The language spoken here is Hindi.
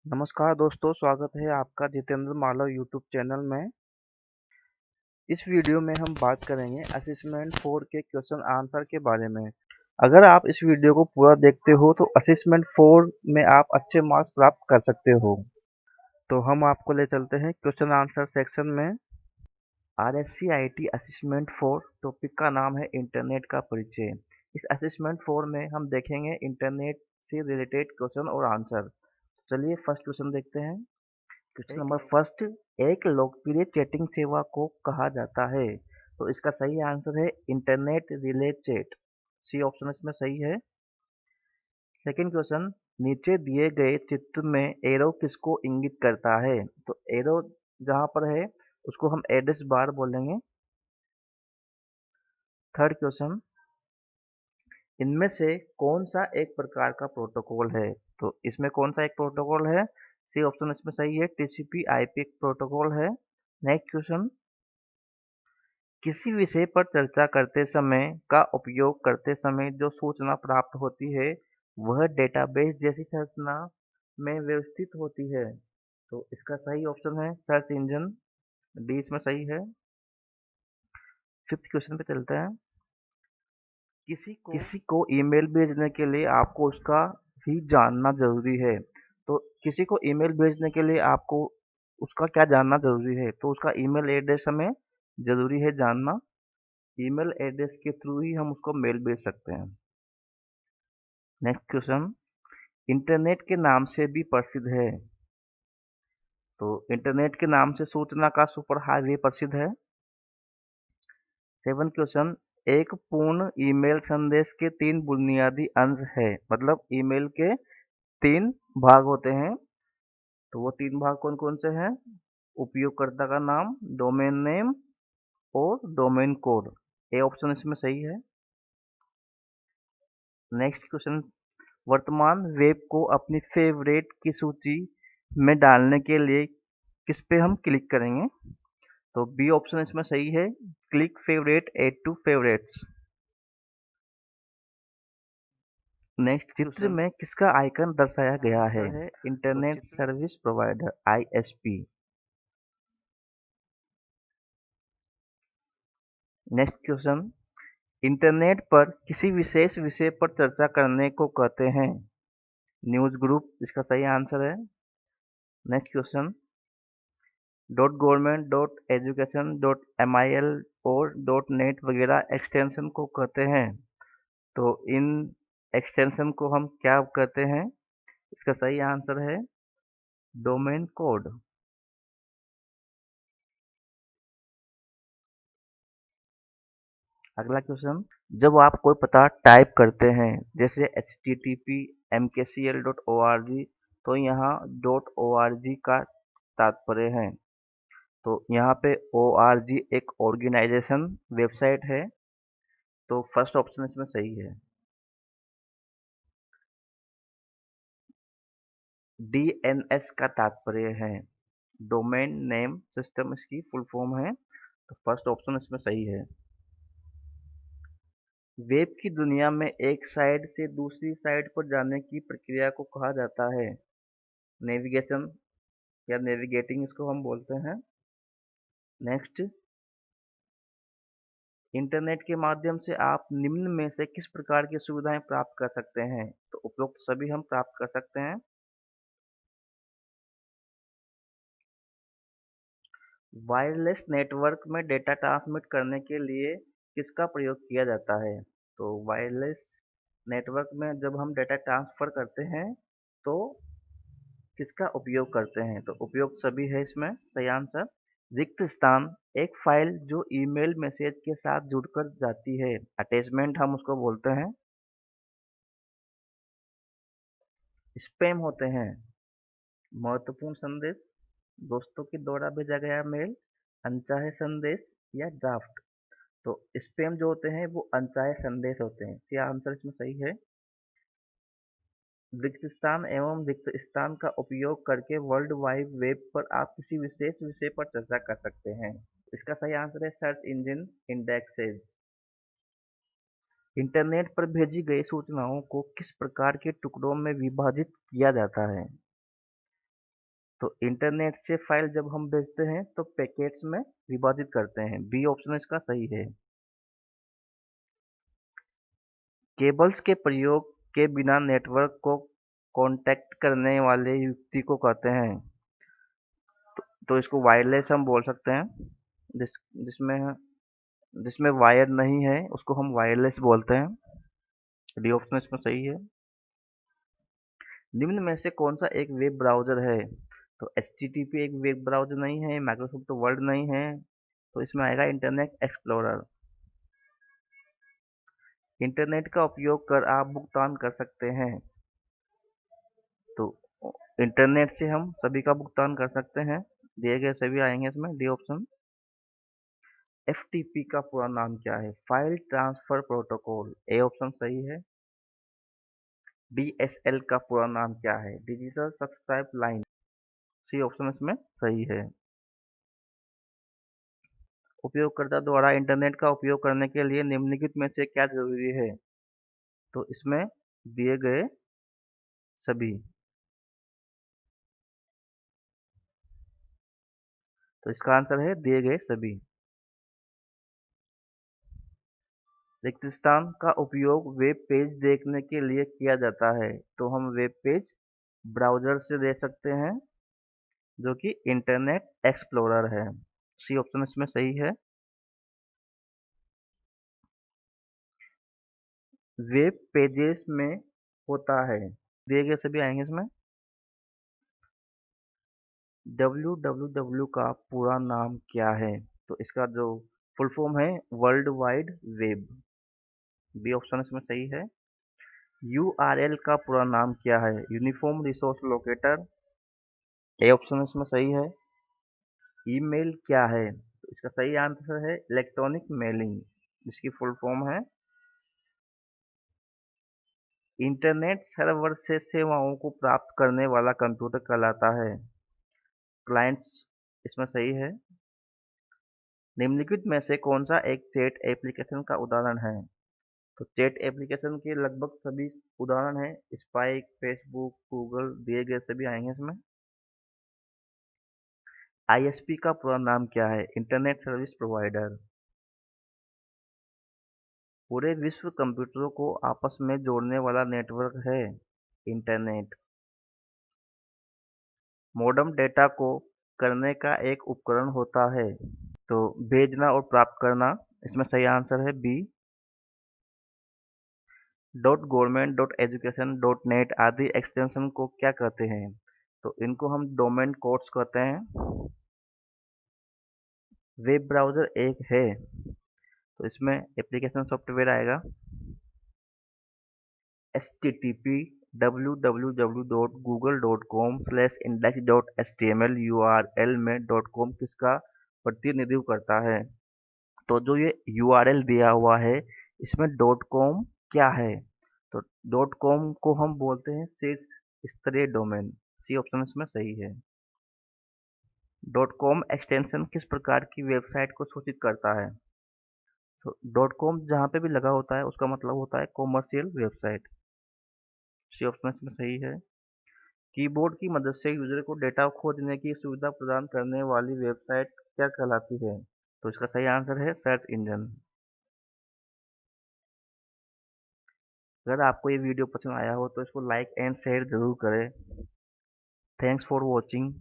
नमस्कार दोस्तों, स्वागत है आपका जितेंद्र मालव यूट्यूब चैनल में। इस वीडियो में हम बात करेंगे असेसमेंट 4 के क्वेश्चन आंसर के बारे में। अगर आप इस वीडियो को पूरा देखते हो तो असेसमेंट 4 में आप अच्छे मार्क्स प्राप्त कर सकते हो। तो हम आपको ले चलते हैं क्वेश्चन आंसर सेक्शन में। आरएससी आईटी असेसमेंट 4 टॉपिक का नाम है इंटरनेट का परिचय। इस असेसमेंट 4 में हम देखेंगे इंटरनेट से रिलेटेड क्वेश्चन और आंसर। चलिए फर्स्ट क्वेश्चन देखते हैं। क्वेश्चन नंबर फर्स्ट, एक लोकप्रिय चैटिंग सेवा को कहा जाता है? तो इसका सही आंसर है internet relay chat. C option इसमें सही है। सेकंड क्वेश्चन, नीचे दिए गए चित्र में एरो किसको इंगित करता है? तो एरो जहां पर है उसको हम एड्रेस बार बोलेंगे। थर्ड क्वेश्चन, इनमें से कौन सा एक प्रकार का प्रोटोकॉल है? तो इसमें कौन सा एक प्रोटोकॉल है? सी ऑप्शन इसमें सही है, टीसीपी आईपी प्रोटोकॉल है। नेक्स्ट क्वेश्चन, किसी विषय पर चर्चा करते समय का उपयोग करते समय जो सूचना प्राप्त होती है वह डेटाबेस जैसी संरचना में व्यवस्थित होती है। तो इसका सही ऑप्शन है सर्च इंजन। डी इसमें सही है। फिफ्थ क्वेश्चन पे चलते हैं। किसी को ईमेल भेजने के लिए आपको उसका भी जानना जरूरी है। तो किसी को ईमेल भेजने के लिए आपको उसका क्या जानना जरूरी है? तो उसका ईमेल एड्रेस हमें जरूरी है जानना। ईमेल एड्रेस के थ्रू ही हम उसको मेल भेज सकते हैं। नेक्स्ट क्वेश्चन, इंटरनेट के नाम से भी प्रसिद्ध है। तो इंटरनेट के नाम से सूचना का सुपर हाईवे प्रसिद्ध है। सेवन क्वेश्चन, एक पूर्ण ईमेल संदेश के तीन बुनियादी अंश है, मतलब ईमेल के तीन भाग होते हैं। तो वो तीन भाग कौन कौन से हैं? उपयोगकर्ता का नाम, डोमेन नेम और डोमेन कोड। ए ऑप्शन इसमें सही है। नेक्स्ट क्वेश्चन, वर्तमान वेब को अपनी फेवरेट की सूची में डालने के लिए किस पे हम क्लिक करेंगे? तो बी ऑप्शन इसमें सही है, click favourite add to favourites. Next, चित्र में किसका आइकन दर्शाया गया है? Internet service provider ISP. Next question, internet पर किसी विशेष विषय पर चर्चा करने को कहते हैं? न्यूज ग्रुप इसका सही आंसर है। Next question, dot government dot education dot MIL और डॉट नेट वगैरह एक्सटेंशन को कहते हैं। तो इन एक्सटेंशन को हम क्या कहते हैं? इसका सही आंसर है डोमेन कोड। अगला क्वेश्चन, जब आप कोई पता टाइप करते हैं जैसे http mkcl.org, तो यहाँ .org का तात्पर्य है। तो यहाँ पे org एक ऑर्गेनाइजेशन वेबसाइट है। तो फर्स्ट ऑप्शन इसमें सही है। DNS का तात्पर्य है डोमेन नेम सिस्टम, इसकी फुल फॉर्म है। तो फर्स्ट ऑप्शन इसमें सही है। वेब की दुनिया में एक साइट से दूसरी साइट पर जाने की प्रक्रिया को कहा जाता है नेविगेशन या नेविगेटिंग, इसको हम बोलते हैं। नेक्स्ट, इंटरनेट के माध्यम से आप निम्न में से किस प्रकार की सुविधाएं प्राप्त कर सकते हैं? तो उपरोक्त सभी हम प्राप्त कर सकते हैं। वायरलेस नेटवर्क में डेटा ट्रांसमिट करने के लिए किसका प्रयोग किया जाता है? तो वायरलेस नेटवर्क में जब हम डेटा ट्रांसफर करते हैं तो किसका उपयोग करते हैं? तो उपयोग सभी है इसमें सही आंसर। रिक्त स्थान, एक फाइल जो ईमेल मैसेज के साथ जुड़कर जाती है, अटैचमेंट हम उसको बोलते हैं। स्पैम होते हैं महत्वपूर्ण संदेश, दोस्तों के द्वारा भेजा गया मेल, अनचाहे संदेश या ड्राफ्ट। तो स्पैम जो होते हैं वो अनचाहे संदेश होते हैं। क्या आंसर इसमें सही है। रिक्त स्थान एवं रिक्त स्थान का उपयोग करके वर्ल्ड वाइड वेब पर आप किसी विशेष विषय पर चर्चा कर सकते हैं। इसका सही आंसर है सर्च इंजन इंडेक्सेस। इंटरनेट पर भेजी गई सूचनाओं को किस प्रकार के टुकड़ों में विभाजित किया जाता है? तो इंटरनेट से फाइल जब हम भेजते हैं तो पैकेट्स में विभाजित करते हैं। बी ऑप्शन इसका सही है। केबल्स के प्रयोग के बिना नेटवर्क को कॉन्टैक्ट करने वाले युक्ति को कहते हैं। तो इसको वायरलेस हम बोल सकते हैं। जिस जिसमें जिसमें वायर नहीं है उसको हम वायरलेस बोलते हैं। डी ऑप्शन इसमें सही है। निम्न में से कौन सा एक वेब ब्राउज़र है? तो एचटीटीपी एक वेब ब्राउज़र नहीं है, माइक्रोसॉफ्ट वर्ड नहीं है, तो इसमें आएगा इंटरनेट एक्सप्लोरर। इंटरनेट का उपयोग कर आप भुगतान कर सकते हैं। तो इंटरनेट से हम सभी का भुगतान कर सकते हैं। दिए गए सभी आएंगे इसमें, डी ऑप्शन। एफटीपी का पूरा नाम क्या है? File transfer protocol, A option सही है। डीएसएल का पूरा नाम क्या है? Digital subscribe line, C option इसमें सही है। उपयोगकर्ता द्वारा इंटरनेट का उपयोग करने के लिए निम्नलिखित में से क्या जरूरी है? तो इसमें दिए गए सभी। तो इसका आंसर है दिए गए सभी। रिक्त स्थान का उपयोग वेब पेज देखने के लिए किया जाता है। तो हम वेब पेज ब्राउज़र से देख सकते हैं जो कि इंटरनेट एक्सप्लोरर है। सी ऑप्शन इसमें सही है। वेब पेजेस में होता है। दिए गए सभी आएंगे इसमें। www का पूरा नाम क्या है? तो इसका जो फुल फॉर्म है world wide web. B option इसमें सही है। यूआरएल का पूरा नाम क्या है? Uniform resource locator, A option इसमें सही है। ईमेल क्या है? तो इसका सही आंसर है इलेक्ट्रॉनिक मेलिंग, जिसकी फुल फॉर्म है इंटरनेट सर्वर से सेवाओं को प्राप्त करने वाला कंप्यूटर कहलाता है। क्लाइंट्स इसमें सही है। निम्नलिखित में से कौन सा एक चैट एप्लीकेशन का उदाहरण है? तो चैट एप्लीकेशन के लगभग सभी उदाहरण हैं। स्पाइक, फेसबुक, गूगल, दिए गए सभी आएंगे इसमें। आईएसपी का पूरा नाम क्या है? Internet service provider. पूरे विश्व कंप्यूटरों को आपस में जोड़ने वाला नेटवर्क है इंटरनेट। मोडेम डेटा को करने का एक उपकरण होता है। तो भेजना और प्राप्त करना, इसमें सही आंसर है B. Dot government dot education dot net आदि एक्सटेंशन को क्या कहते हैं? तो इनको हम डोमेन कोड्स कहते हैं। वेब ब्राउज़र एक है, तो इसमें एप्लीकेशन सॉफ्टवेयर आएगा। http www.google.com/index.html URL में .com किसका प्रतिनिधित्व करता है? तो जो ये URL दिया हुआ है इसमें .com क्या है? तो .com को हम बोलते हैं शीर्ष स्तरीय डोमेन। सी ऑप्शन इसमें सही है। .com एक्सटेंशन किस प्रकार की वेबसाइट को सूचित करता है? तो .com जहाँ पे भी लगा होता है उसका मतलब होता है कॉमर्शियल वेबसाइट। सी ऑप्शन इसमें सही है। कीबोर्ड की मदद से यूजर को डेटा खोजने की सुविधा प्रदान करने वाली वेबसाइट क्या कहलाती है? तो इसका सही आंसर है सर्च इंजन। अगर आपको ये वीडियो पसंद आया हो तो इसको लाइक एंड शेयर जरूर करें। Thanks for watching.